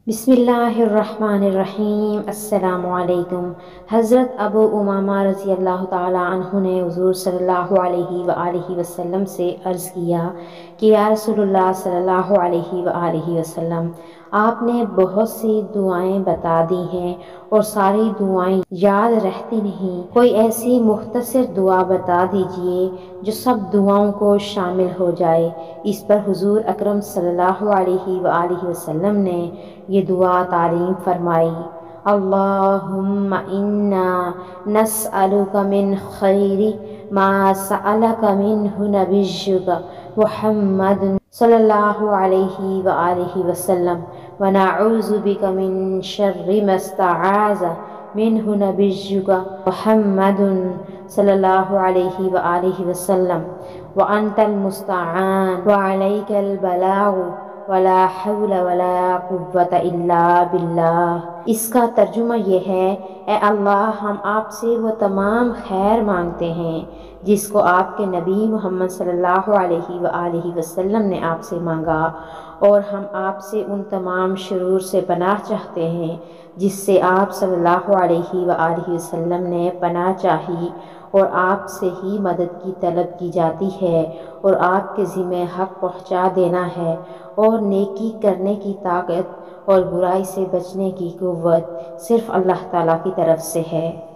बिस्मिल्लाहिर्रहमानिर्रहीम। अस्सलाम वालेकुम। हज़रत अबू उमामा रज़ी अल्लाह ताला अन्हु ने हुज़ूर सल्लल्लाहु अलैहि वआलिहि वसल्लम से अर्ज़ किया कि या रसूलुल्लाह सल्लल्लाहु अलैहि वआलिहि वसल्लम, आपने बहुत सी दुआएं बता दी हैं और सारी दुआएं याद रहती नहीं, कोई ऐसी मुख्तसर दुआ बता दीजिए जो सब दुआओं को शामिल हो जाए। इस पर हुज़ूर अकरम सल्लल्लाहु अलैहि वआलिहि वसल्लम ने ये दुआ तालीम फरमाई, अल्लाहुम्मा इन्ना नस्अलुका मिन खैरि मा सअलका मिन्हु नबिय्युका मुहम्मद सल्लल्लाहु अलैहि वआलिहि वसल्लम व नऊज़ु बिका मिन शर्रि मस्तआज़ मिन्हु नबिय्युका मुहम्मद सल्लल्लाहु अलैहि वआलिहि वसल्लम व अंतल मुस्तआन व अलैकल बलागु वला हौल वला कुव्वत इल्ला बिल्लाह। इसका तर्जुमा यह है, ए अल्लाह, हम आपसे वो तमाम खैर मांगते हैं जिसको आपके नबी मोहम्मद सल्लल्लाहु अलैहि वआलिहि वसल्लम ने आपसे मांगा, और हम आपसे उन तमाम शुरूर से पनाह चाहते हैं जिससे आप सल्लल्लाहु अलैहि वआलिहि वसल्लम ने पनाह चाही, और आपसे ही मदद की तलब की जाती है और आपके ज़िम्मे हक़ पहुँचा देना है, और नेकी करने की ताकत और बुराई से बचने की कुव्वत सिर्फ़ अल्लाह ताला की तरफ से है।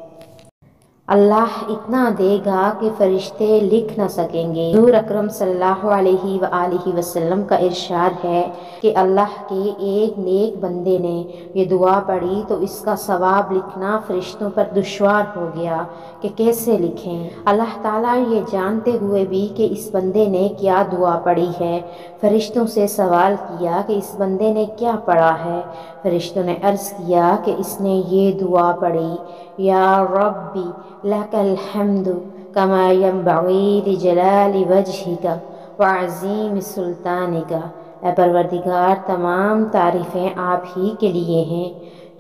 अल्लाह इतना देगा कि फरिश्ते लिख न सकेंगे। हुज़ूर अकरम सल्लल्लाहु अलैहि वआलिहि वसल्लम का इरशाद है कि अल्लाह के एक नेक बंदे ने ये दुआ पढ़ी तो इसका सवाब लिखना फरिश्तों पर दुश्वार हो गया कि कैसे लिखें। अल्लाह ताला ये जानते हुए भी कि इस बंदे ने क्या दुआ पढ़ी है, फरिश्तों से सवाल किया कि इस बंदे ने क्या पढ़ा है। फरिश्तों ने अर्ज़ किया कि इसने ये दुआ पढ़ी, या रब्बी लकल हम्दु कमा यंबगी लिजलाली वजहिका व अज़ीम सुल्तानिका। ए परवरदिगार, तमाम तारीफ़ें आप ही के लिए हैं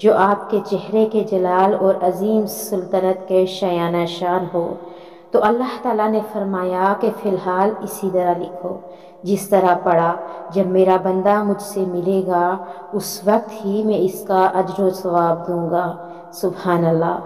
जो आपके चेहरे के जलाल और अज़ीम सुल्तनत के शयाना शान हो। तो अल्लाह ताला ने फरमाया कि फ़िलहाल इसी तरह लिखो जिस तरह पढ़ा। जब मेरा बंदा मुझसे मिलेगा उस वक्त ही मैं इसका अज्र व सवाब दूंगा। सुभान अल्लाह।